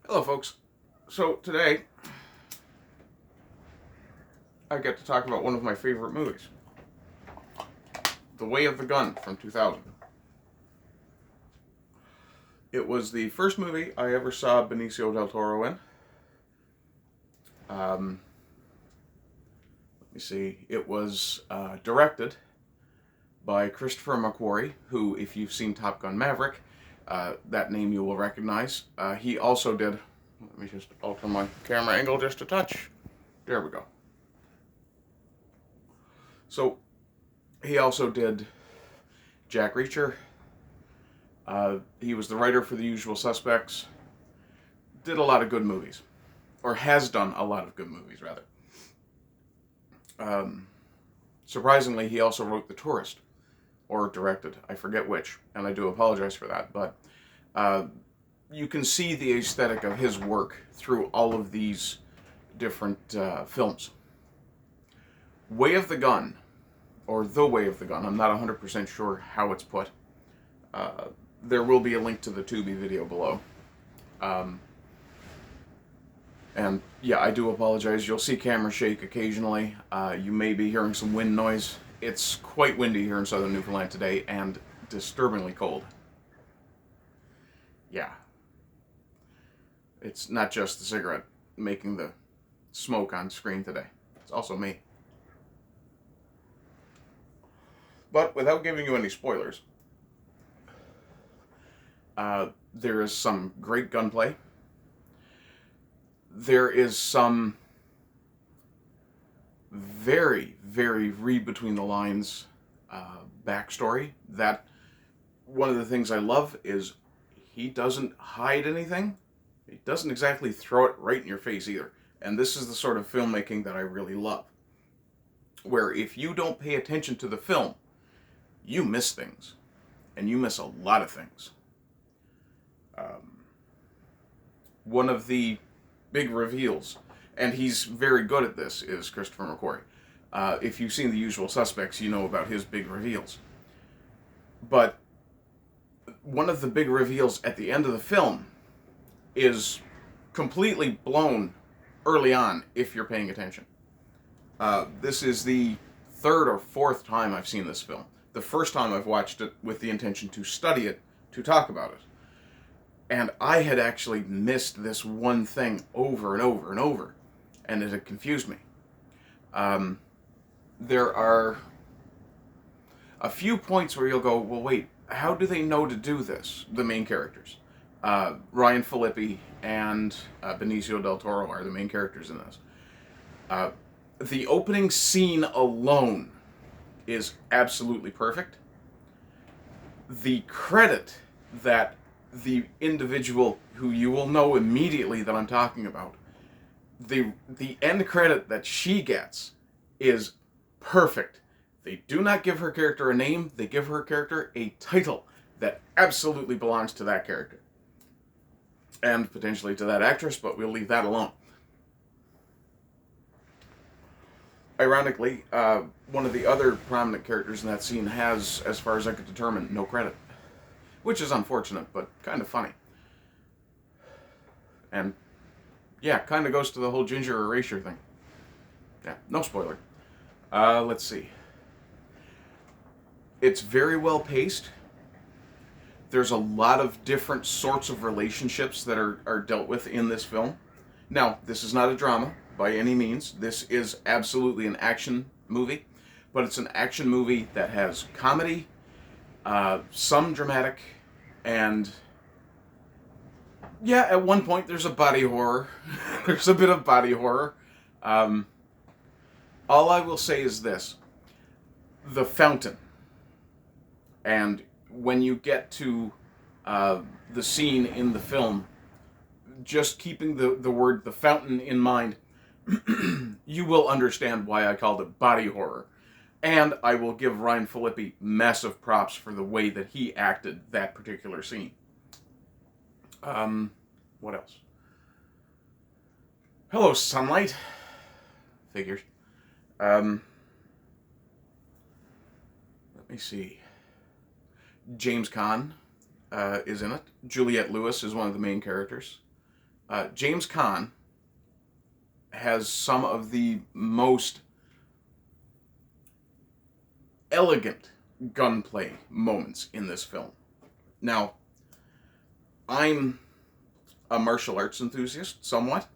Hello folks. So today I get to talk about one of my favorite movies. The Way of the Gun from 2000. It was the first movie I ever saw Benicio del Toro in. Let me see. It was directed by Christopher McQuarrie, who, if you've seen Top Gun Maverick, that name you will recognize. He also did... Let me just alter my camera angle just a touch. There we go. So, he also did Jack Reacher. He was the writer for The Usual Suspects. Did a lot of good movies. Or has done a lot of good movies, rather. Surprisingly, he also wrote The Tourist. Or directed. I forget which. And I do apologize for that. But you can see the aesthetic of his work through all of these different films. Way of the Gun, or The Way of the Gun, I'm not 100% sure how it's put. There will be a link to the Tubi video below. And yeah, I do apologize. You'll see camera shake occasionally. You may be hearing some wind noise. It's quite windy here in southern Newfoundland today, and disturbingly cold. Yeah. It's not just the cigarette making the smoke on screen today. It's also me. But without giving you any spoilers, there is some great gunplay. There is some very, very read between the lines backstory. That one of the things I love is he doesn't hide anything. He doesn't exactly throw it right in your face either. And this is the sort of filmmaking that I really love. Where if you don't pay attention to the film, you miss things. And you miss a lot of things. One of the big reveals, and he's very good at this, is Christopher McQuarrie. If you've seen The Usual Suspects, you know about his big reveals. But one of the big reveals at the end of the film is completely blown early on if you're paying attention. This is the third or fourth time I've seen this film. The first time I've watched it with the intention to study it, to talk about it. And I had actually missed this one thing over and over and over. And it had confused me. There are a few points where you'll go, well, wait, how do they know to do this? The main characters. Ryan Phillippe and Benicio del Toro are the main characters in this. The opening scene alone is absolutely perfect. The credit that the individual who you will know immediately that I'm talking about, the end credit that she gets is perfect. They do not give her character a name, they give her character a title that absolutely belongs to that character. And potentially to that actress, but we'll leave that alone. Ironically, one of the other prominent characters in that scene has, as far as I could determine, no credit. Which is unfortunate, but kind of funny. And, yeah, kind of goes to the whole ginger erasure thing. Yeah, no spoiler. Let's see. It's very well paced. There's a lot of different sorts of relationships that are dealt with in this film. Now, this is not a drama by any means. This is absolutely an action movie. But it's an action movie that has comedy, some dramatic, and yeah, at one point there's a body horror. There's a bit of body horror. All I will say is this. The fountain. And when you get to the scene in the film, just keeping the word the fountain in mind, you will understand why I called it body horror. And I will give Ryan Phillippe massive props for the way that he acted that particular scene. What else? Hello, sunlight. Figures. Let me see. James Caan is in it. Juliette Lewis is one of the main characters. James Caan has some of the most elegant gunplay moments in this film. Now, I'm a martial arts enthusiast, somewhat.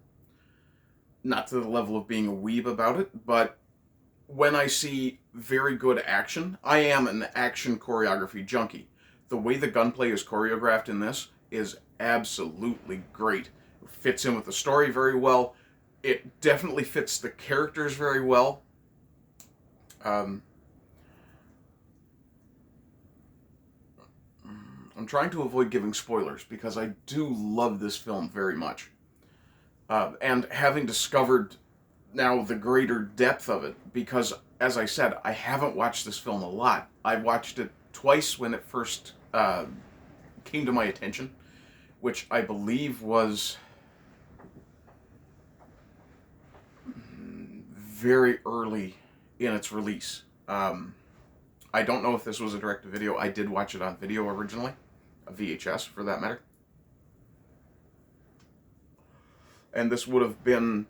Not to the level of being a weeb about it, but when I see very good action, I am an action choreography junkie. The way the gunplay is choreographed in this is absolutely great. It fits in with the story very well. It definitely fits the characters very well. I'm trying to avoid giving spoilers because I do love this film very much. And having discovered now the greater depth of it, because, as I said, I haven't watched this film a lot. I watched it twice when it first came to my attention, which I believe was very early in its release. I don't know if this was a direct-to-video. I did watch it on video originally, a VHS for that matter. And this would have been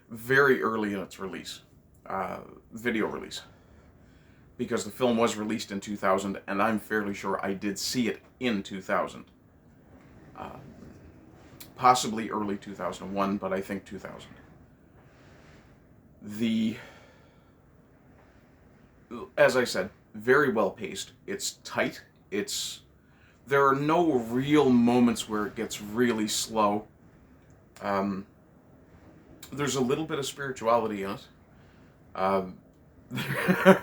very early in its release, video release. Because the film was released in 2000, and I'm fairly sure I did see it in 2000. Possibly early 2001, but I think 2000. As I said, very well paced. It's tight. There are no real moments where it gets really slow. There's a little bit of spirituality in it.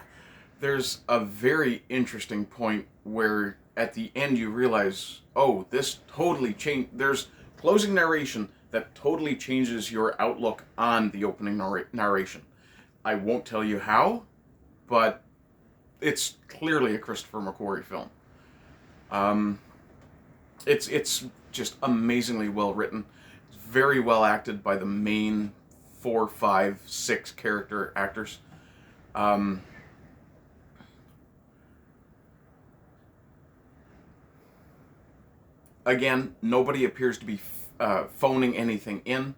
There's a very interesting point where at the end you realize, oh, this totally changed. There's closing narration that totally changes your outlook on the opening narration. I won't tell you how, but it's clearly a Christopher McQuarrie film. It's just amazingly well written. It's very well acted by the main 4, 5, 6 character actors. Again, nobody appears to be phoning anything in.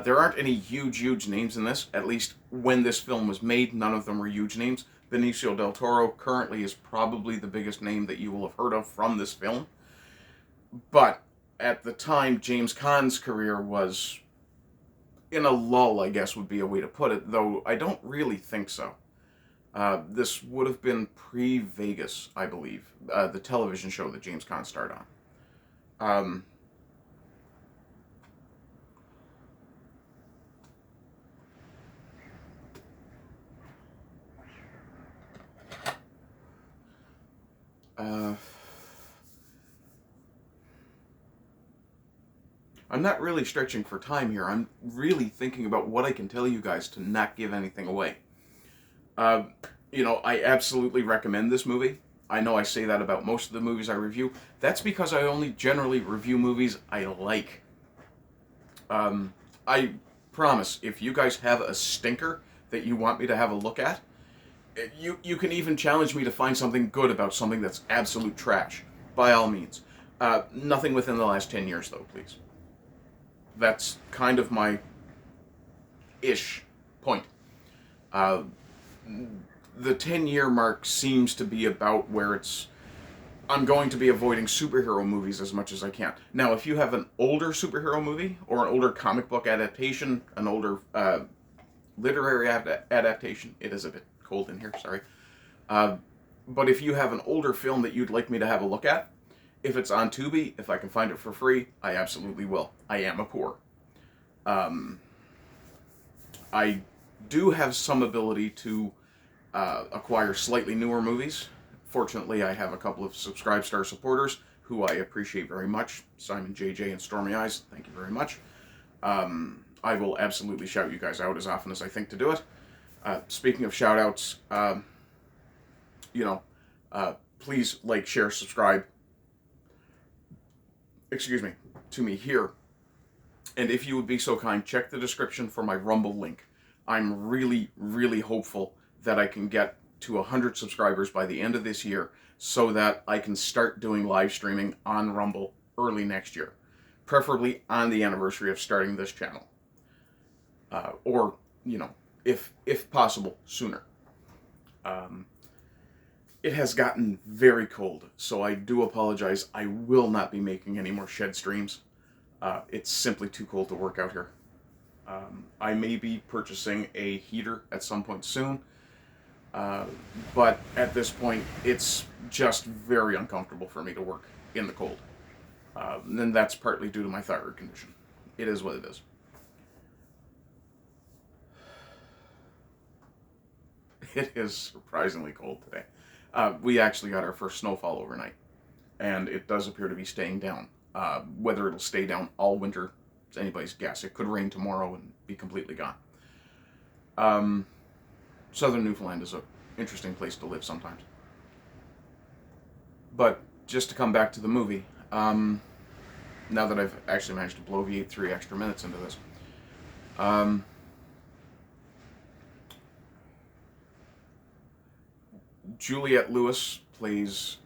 There aren't any huge names in this. At least when this film was made, none of them were huge names. Benicio del Toro currently is probably the biggest name that you will have heard of from this film. But at the time, James Caan's career was in a lull, I guess would be a way to put it, though I don't really think so. This would have been pre-Vegas, I believe, the television show that James Caan starred on. I'm not really stretching for time here. I'm really thinking about what I can tell you guys to not give anything away. I absolutely recommend this movie. I know I say that about most of the movies I review. That's because I only generally review movies I like. I promise, if you guys have a stinker that you want me to have a look at, you can even challenge me to find something good about something that's absolute trash. By all means. Nothing within the last 10 years, though, please. That's kind of my ish point. The 10-year mark seems to be about where I'm going to be avoiding superhero movies as much as I can. Now, if you have an older superhero movie, or an older comic book adaptation, an older literary adaptation, it is a bit cold in here, sorry. But if you have an older film that you'd like me to have a look at, if it's on Tubi, if I can find it for free, I absolutely will. I am a poor. I do have some ability to acquire slightly newer movies. Fortunately, I have a couple of Subscribe Star supporters who I appreciate very much. Simon, JJ, and Stormy Eyes, thank you very much. I will absolutely shout you guys out as often as I think to do it. Speaking of shout-outs, please like, share, subscribe, to me here. And if you would be so kind, check the description for my Rumble link. I'm really, really hopeful that I can get to 100 subscribers by the end of this year so that I can start doing live streaming on Rumble early next year, preferably on the anniversary of starting this channel, or if possible, sooner. It has gotten very cold, so I do apologize. I will not be making any more shed streams. It's simply too cold to work out here. I may be purchasing a heater at some point soon, but at this point, it's just very uncomfortable for me to work in the cold. And that's partly due to my thyroid condition. It is what it is. It is surprisingly cold today. We actually got our first snowfall overnight, and it does appear to be staying down. Whether it'll stay down all winter is anybody's guess. It could rain tomorrow and be completely gone. Southern Newfoundland is an interesting place to live sometimes. But just to come back to the movie, now that I've actually managed to bloviate 3 extra minutes into this, Juliette Lewis plays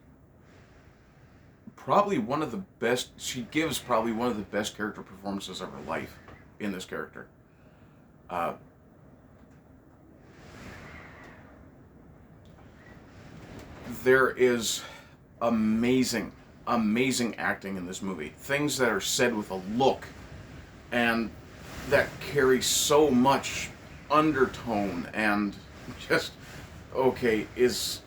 probably one of the best, she gives probably one of the best character performances of her life in this character. There is amazing acting in this movie. Things that are said with a look and that carry so much undertone and just, okay, it's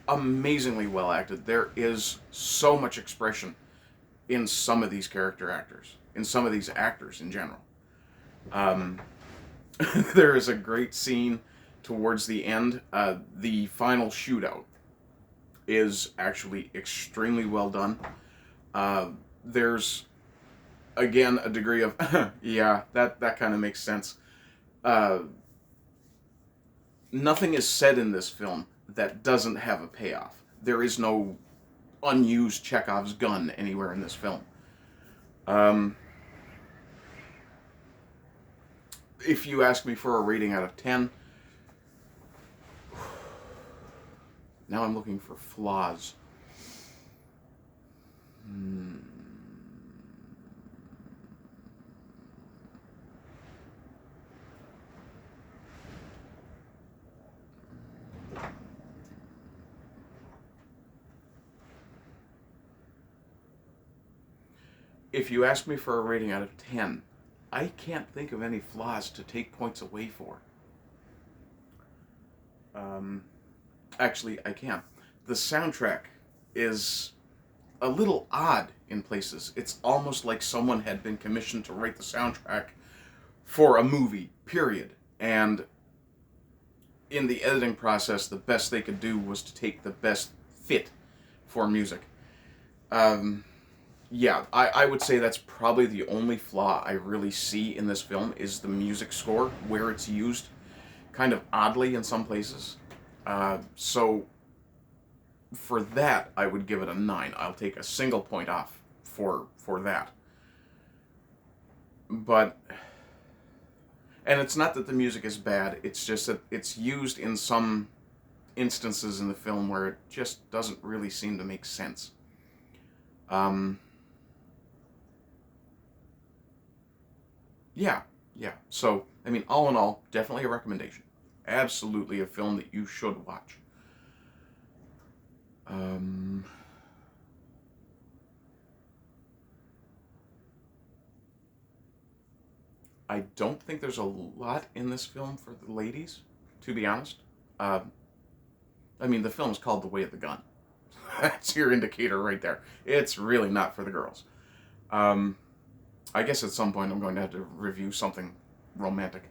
amazingly well acted. There is so much expression in some of these character actors, in some of these actors in general. There is a great scene towards the end. The final shootout is actually extremely well done. There's, again, a degree of, yeah, that kind of makes sense. Nothing is said in this film that doesn't have a payoff. There is no unused Chekhov's gun anywhere in this film. If you ask me for a rating out of 10, now I'm looking for flaws. If you ask me for a rating out of 10, I can't think of any flaws to take points away for. Actually, I can. The soundtrack is a little odd in places. It's almost like someone had been commissioned to write the soundtrack for a movie, period. And in the editing process, the best they could do was to take the best fit for music. Yeah, I would say that's probably the only flaw I really see in this film is the music score, where it's used kind of oddly in some places. So for that, I would give it a 9. I'll take a single point off for that. But, and it's not that the music is bad, it's just that it's used in some instances in the film where it just doesn't really seem to make sense. Yeah. So, I mean, all in all, definitely a recommendation. Absolutely a film that you should watch. I don't think there's a lot in this film for the ladies, to be honest. I mean, the film is called The Way of the Gun. That's your indicator right there. It's really not for the girls. I guess at some point I'm going to have to review something romantic.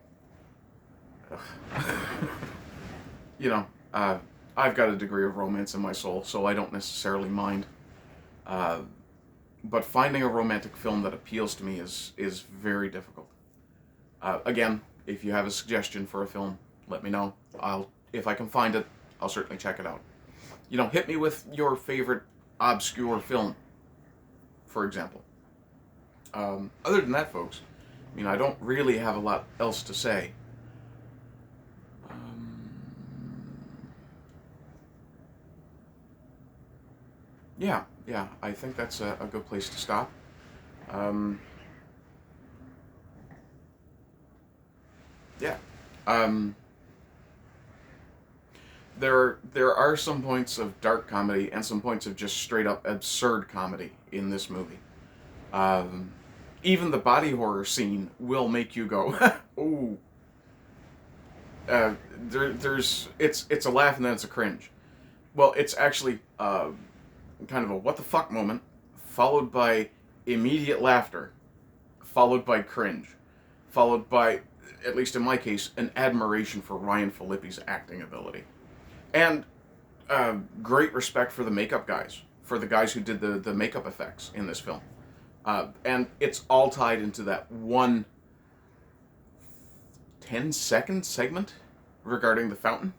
You know, I've got a degree of romance in my soul, so I don't necessarily mind. But finding a romantic film that appeals to me is very difficult. Again, if you have a suggestion for a film, let me know. If I can find it, I'll certainly check it out. You know, hit me with your favorite obscure film, for example. Other than that, folks, I mean, I don't really have a lot else to say. yeah, I think that's a good place to stop. Yeah. Um, there are some points of dark comedy and some points of just straight up absurd comedy in this movie. Um, Even the body horror scene will make you go, "Ooh." There's it's a laugh and then it's a cringe. Well, it's actually kind of a what the fuck moment, followed by immediate laughter, followed by cringe, followed by, at least in my case, an admiration for Ryan Phillippe's acting ability. And great respect for the makeup guys, for the guys who did the makeup effects in this film. And it's all tied into that one 10-second segment regarding the fountain.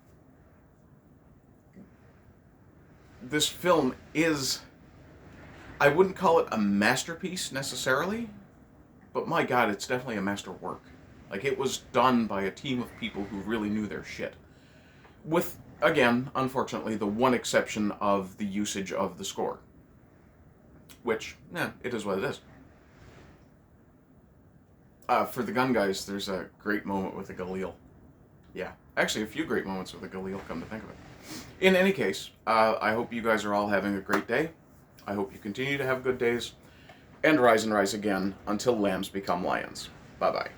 This film is, I wouldn't call it a masterpiece necessarily, but my god, it's definitely a masterwork. Like, it was done by a team of people who really knew their shit. With, again, unfortunately, the one exception of the usage of the score. Which, it is what it is. For the gun guys, there's a great moment with the Galil. Yeah, actually a few great moments with the Galil, come to think of it. In any case, I hope you guys are all having a great day. I hope you continue to have good days. And rise again until lambs become lions. Bye-bye.